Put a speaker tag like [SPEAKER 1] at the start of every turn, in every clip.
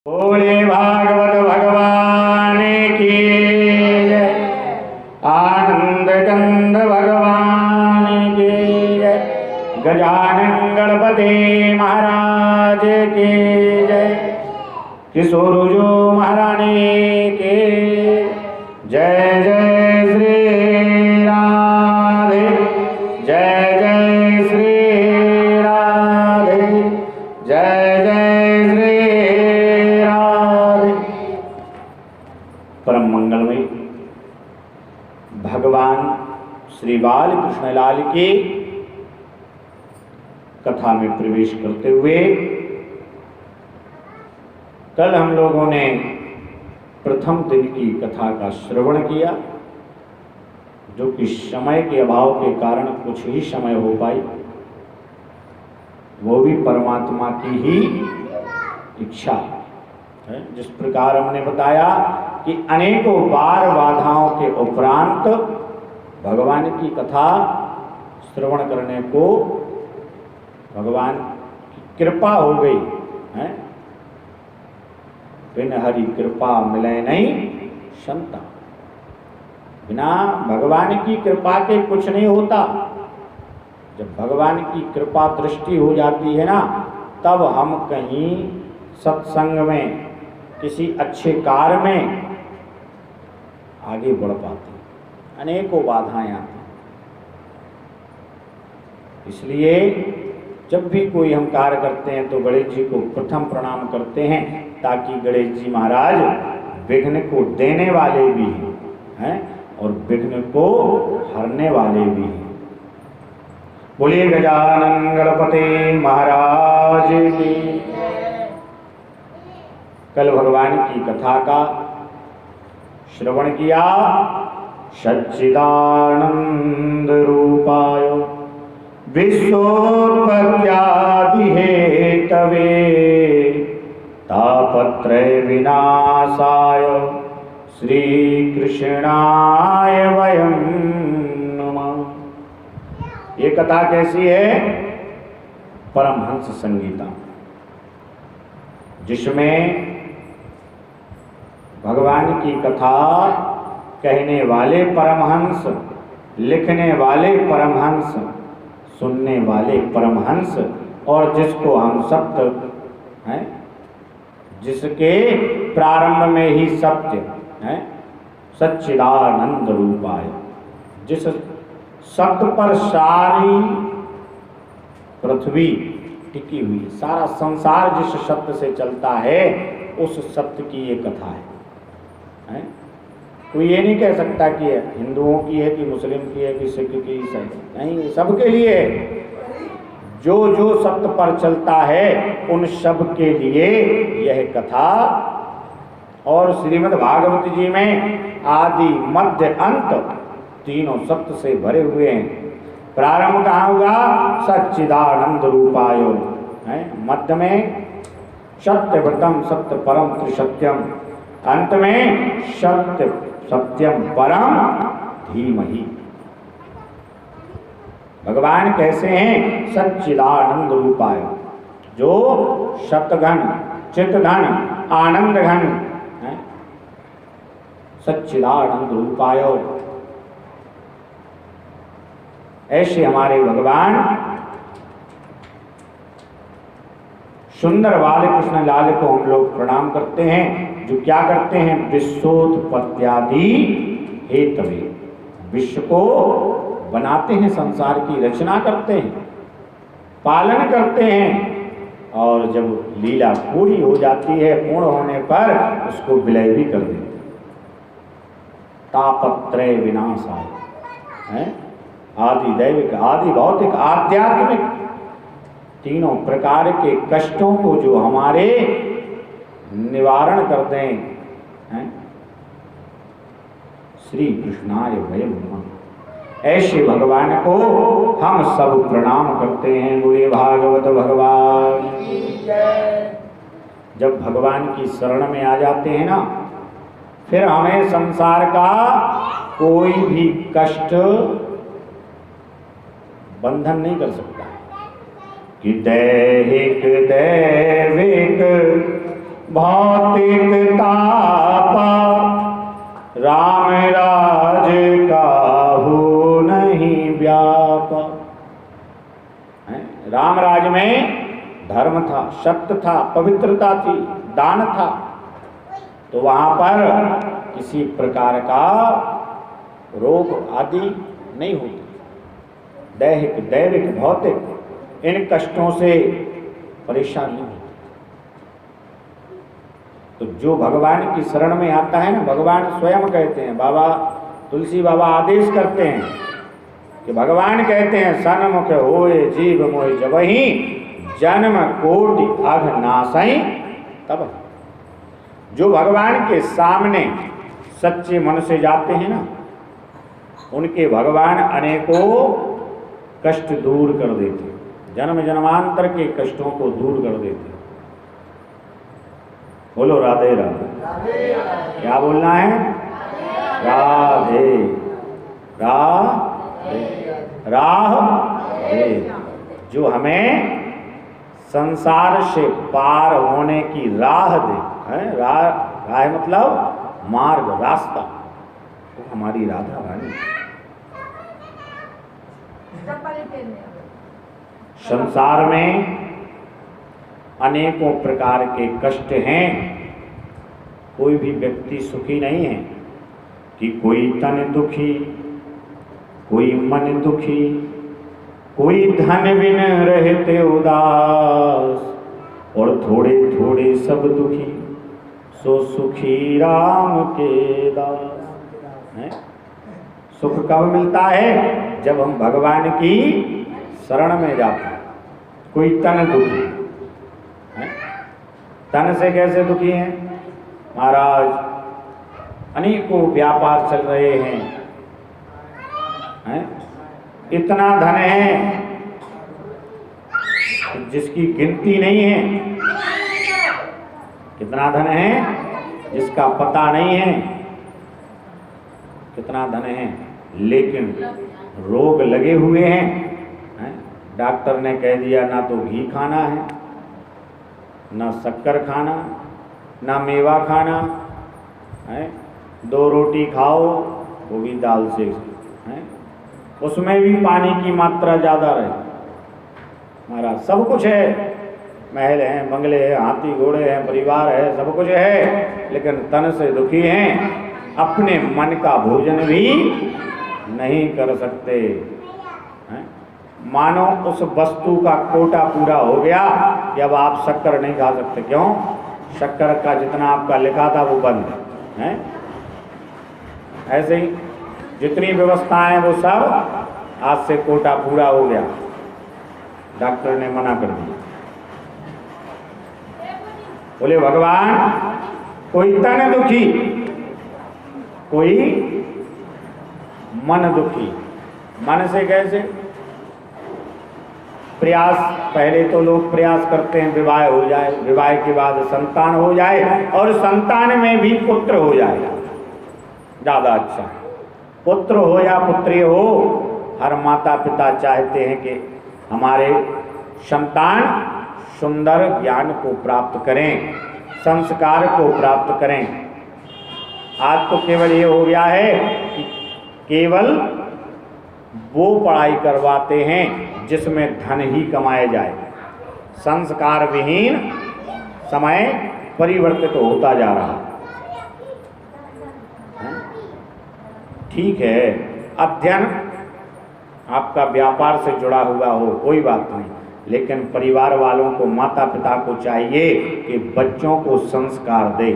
[SPEAKER 1] बोले भागवत भगवान की जय। आनंद कंद भगवान की जय। गजानन गणपति महाराज की जय। किशोरजो महारानी की जय। जय श्री राधे, जय जय श्री राधे, जय जय श्री राधे। परम मंगलमय भगवान श्री बाल कृष्णलाल की कथा में प्रवेश करते हुए कल हम लोगों ने प्रथम दिन की कथा का श्रवण किया, जो कि समय के अभाव के कारण कुछ ही समय हो पाई, वो भी परमात्मा की ही इच्छा है। जिस प्रकार हमने बताया कि अनेकों बार बाधाओं के उपरांत भगवान की कथा श्रवण करने को भगवान की कृपा हो गई है। बिन हरि कृपा मिले नहीं संता। बिना भगवान की कृपा के कुछ नहीं होता। जब भगवान की कृपा दृष्टि हो जाती है ना, तब हम कहीं सत्संग में, किसी अच्छे कार्य में आगे बढ़ पाते हैं। अनेकों बाधाएं आती हैं। इसलिए जब भी कोई हम कार्य करते हैं तो गणेश जी को प्रथम प्रणाम करते हैं, ताकि गणेश जी महाराज विघ्न को देने वाले भी हैं और विघ्न को हरने वाले भी हैं। बोलिए गजानन गणपति महाराज की। कल भगवान की कथा का श्रवण किया। सच्चिदानंद रूपाय विश्वोत्पत्त्यादि हेतवे तापत्रय विनाशाय श्री कृष्णाय वयं नमः। ये कथा कैसी है? परमहंस संगीता, जिसमें भगवान की कथा कहने वाले परमहंस, लिखने वाले परमहंस, सुनने वाले परमहंस, और जिसको हम सत्य हैं, जिसके प्रारंभ में ही सत्य है, सच्चिदानंद रूपाय, जिस सत्य पर सारी पृथ्वी टिकी हुई, सारा संसार जिस सत्य से चलता है, उस सत्य की ये कथा है। कोई ये नहीं कह सकता कि हिंदुओं की है कि मुस्लिम की है कि सिख की, ईसाई, नहीं, सबके लिए। जो जो सत्य पर चलता है उन सब के लिए यह कथा। और श्रीमद् भागवत जी में आदि मध्य अंत तीनों सत्य से भरे हुए हैं। प्रारंभ कहाँ हुआ? सच्चिदानंद रूपाय है, मध्य में सत्यव्रतम सत्य परम त्रिसत्यम, अंत में सत्य सत्यम परम धीमहि। भगवान कैसे हैं? सच्चिदानंद रूपाय, जो सतघन, चित्तघन, आनंद घन है। सच्चिदानंद रूपाय, ऐसे हमारे भगवान सुंदर बाल कृष्ण लाल को हम लोग प्रणाम करते हैं, जो क्या करते हैं? विश्वोत्पत्त्यादि हेतवे, विश्व को बनाते हैं, संसार की रचना करते हैं, पालन करते हैं, और जब लीला पूरी हो जाती है, पूर्ण होने पर उसको विलय भी कर देते हैं। तापत्रय विनाशाय है, आदि दैविक, आदि भौतिक, आध्यात्मिक, तीनों प्रकार के कष्टों को जो हमारे निवारण कर दें, हैं? श्री कृष्णाय वयं नमः। ऐसे भगवान को हम सब प्रणाम करते हैं। बोले भागवत भगवान। जब भगवान की शरण में आ जाते हैं ना, फिर हमें संसार का कोई भी कष्ट बंधन नहीं कर सकता। कि दैहिक दैविक भौतिक ताप राम राज का हो नहीं व्याप। राम राज में धर्म था, सत्य था, पवित्रता थी, दान था, तो वहां पर किसी प्रकार का रोग आदि नहीं होती। दैहिक, दैविक, भौतिक इन कष्टों से परेशान नहीं होती। तो जो भगवान की शरण में आता है ना, भगवान स्वयं कहते हैं, बाबा तुलसी बाबा आदेश करते हैं कि भगवान कहते हैं सन्मुख होए जीव मोहि जबहि जन्म कोटि अघ नासई तब। जो भगवान के सामने सच्चे मन से जाते हैं ना, उनके भगवान अनेकों कष्ट दूर कर देते हैं, जन्म जन्मांतर के कष्टों को दूर कर देते हैं। बोलो राधे राधे। क्या बोलना है? राधे राधे राधे। जो हमें संसार से पार होने की राह दे, है राह मतलब मार्ग, रास्ता, तो हमारी राधा रानी। संसार में अनेकों प्रकार के कष्ट हैं, कोई भी व्यक्ति सुखी नहीं है कि कोई तन दुखी, कोई मन दुखी, कोई धन बिन रहते उदास, और थोड़े थोड़े सब दुखी, सो सुखी राम के दास। है? सुख कब मिलता है? जब हम भगवान की शरण में जाते हैं। कोई तन दुखी है, तन से कैसे दुखी हैं? महाराज अनेकों व्यापार चल रहे हैं, इतना धन है जिसकी गिनती नहीं है, कितना धन है जिसका पता नहीं है, कितना धन है, लेकिन रोग लगे हुए हैं। डॉक्टर ने कह दिया ना तो घी खाना है, ना शक्कर खाना, ना मेवा खाना है, 2 रोटी खाओ वो भी दाल से है, उसमें भी पानी की मात्रा ज़्यादा रहे। हमारा सब कुछ है, महल हैं, बंगले हैं, हाथी घोड़े हैं, परिवार है, सब कुछ है, लेकिन तन से दुखी हैं, अपने मन का भोजन भी नहीं कर सकते हैं। मानो उस वस्तु का कोटा पूरा हो गया कि अब आप शक्कर नहीं खा सकते। क्यों? शक्कर का जितना आपका लिखा था वो बंद है। ऐसे ही जितनी व्यवस्थाएं वो सब आज से कोटा पूरा हो गया, डॉक्टर ने मना कर दिया। बोले भगवान कोई तन दुखी, कोई मन दुखी। मन से कैसे? प्रयास, पहले तो लोग प्रयास करते हैं विवाह हो जाए, विवाह के बाद संतान हो जाए, और संतान में भी पुत्र हो जाए, ज़्यादा अच्छा। पुत्र हो या पुत्री हो, हर माता पिता चाहते हैं कि हमारे संतान सुंदर ज्ञान को प्राप्त करें, संस्कार को प्राप्त करें। आज तो केवल ये हो गया है कि केवल वो पढ़ाई करवाते हैं जिसमें धन ही कमाया जाए। संस्कार विहीन समय परिवर्तित होता जा रहा है। ठीक है, अध्ययन आपका व्यापार से जुड़ा हुआ हो, कोई बात नहीं, लेकिन परिवार वालों को, माता पिता को चाहिए कि बच्चों को संस्कार दे,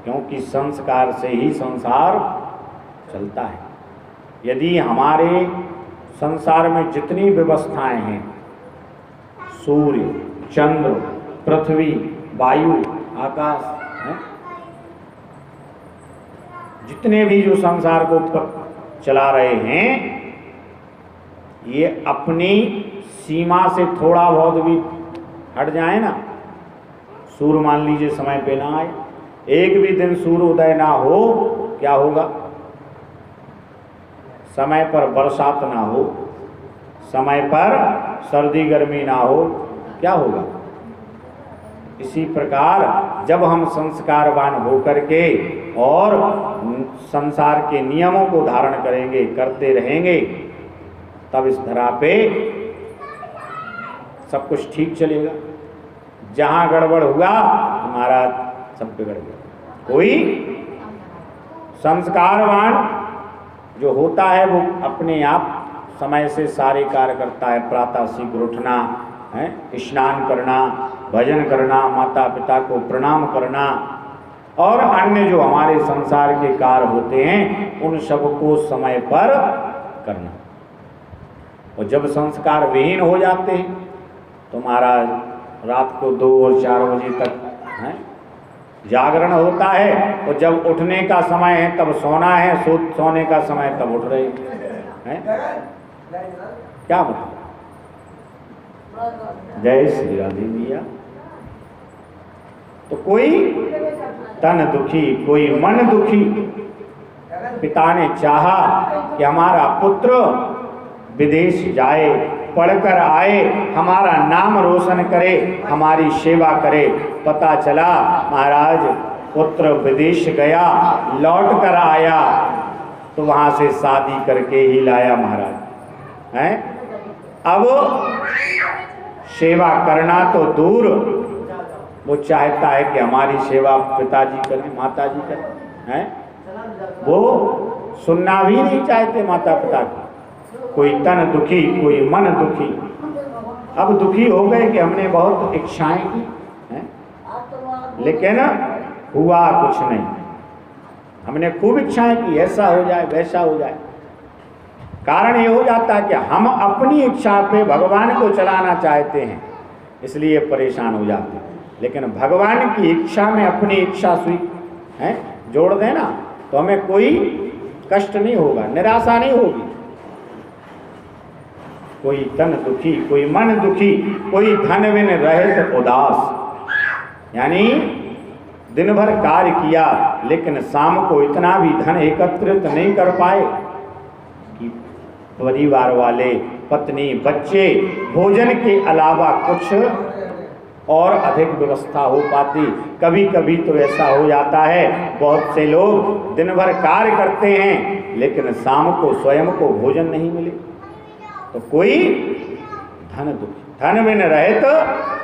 [SPEAKER 1] क्योंकि संस्कार से ही संसार चलता है। यदि हमारे संसार में जितनी व्यवस्थाएं हैं, सूर्य, चंद्र, पृथ्वी, वायु, आकाश, जितने भी जो संसार को चला रहे हैं, ये अपनी सीमा से थोड़ा बहुत भी हट जाए ना, सूर्य मान लीजिए समय पे ना आए, एक भी दिन सूर्य उदय ना हो, क्या होगा? समय पर बरसात ना हो, समय पर सर्दी गर्मी ना हो, क्या होगा? इसी प्रकार जब हम संस्कारवान होकर के और संसार के नियमों को धारण करेंगे, करते रहेंगे, तब इस धरा पे सब कुछ ठीक चलेगा। जहां गड़बड़ हुआ महाराज सब बिगड़ गया। कोई संस्कारवान जो होता है वो अपने आप समय से सारे कार्य करता है। प्रातः शीघ्र उठना है, स्नान करना, भजन करना, माता पिता को प्रणाम करना और अन्य जो हमारे संसार के कार्य होते हैं उन सबको समय पर करना। और जब संस्कार विहीन हो जाते हैं तो महाराज रात को 2 और 4 बजे तक है जागरण होता है, और जब उठने का समय है तब सोना है, सोने का समय तब उठ रहे हैं। क्या मतलब? जय श्री राधे मैया। तो कोई तन दुखी, कोई मन दुखी। पिता ने चाहा कि हमारा पुत्र विदेश जाए, पढ़कर आए, हमारा नाम रोशन करे, हमारी सेवा करे। पता चला महाराज पुत्र विदेश गया, लौट कर आया तो वहां से शादी करके ही लाया महाराज हैं। अब सेवा करना तो दूर, वो चाहता है कि हमारी सेवा पिताजी करें, माताजी करें हैं। वो सुनना भी नहीं चाहते माता पिता की। कोई तन दुखी, कोई मन दुखी। अब दुखी हो गए कि हमने बहुत इच्छाएं की हैं, लेकिन हुआ कुछ नहीं। हमने खूब इच्छाएं की, ऐसा हो जाए वैसा हो जाए। कारण ये हो जाता है कि हम अपनी इच्छा पे भगवान को चलाना चाहते हैं, इसलिए परेशान हो जाते हैं। लेकिन भगवान की इच्छा में अपनी इच्छा जोड़ देना तो हमें कोई कष्ट नहीं होगा, निराशा नहीं होगी। कोई तन दुखी, कोई मन दुखी, कोई धन बिन रहित उदास। यानी दिन भर कार्य किया लेकिन शाम को इतना भी धन एकत्रित नहीं कर पाए कि परिवार वाले, पत्नी, बच्चे भोजन के अलावा कुछ और अधिक व्यवस्था हो पाती। कभी कभी तो ऐसा हो जाता है, बहुत से लोग दिन भर कार्य करते हैं लेकिन शाम को स्वयं को भोजन नहीं मिले। तो कोई धन दुखी, धन बिन रहित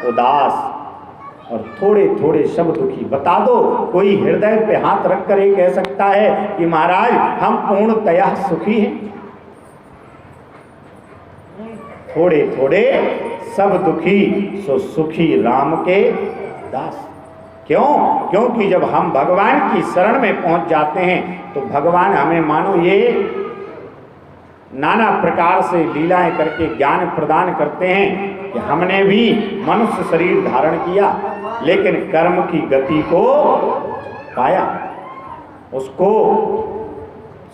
[SPEAKER 1] उदास, और थोड़े थोड़े सब दुखी। बता दो, कोई हृदय पे हाथ रखकर ये कह सकता है कि महाराज हम पूर्णतया सुखी हैं? थोड़े थोड़े सब दुखी, सो सुखी राम के दास। क्यों? क्योंकि जब हम भगवान की शरण में पहुंच जाते हैं तो भगवान हमें मानो ये नाना प्रकार से लीलाएं करके ज्ञान प्रदान करते हैं कि हमने भी मनुष्य शरीर धारण किया लेकिन कर्म की गति को पाया, उसको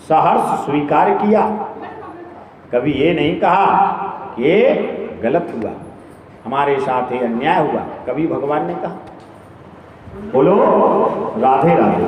[SPEAKER 1] सहर्ष स्वीकार किया। कभी ये नहीं कहा कि ये गलत हुआ, हमारे साथ ये अन्याय हुआ, कभी भगवान ने कहा। बोलो राधे राधे।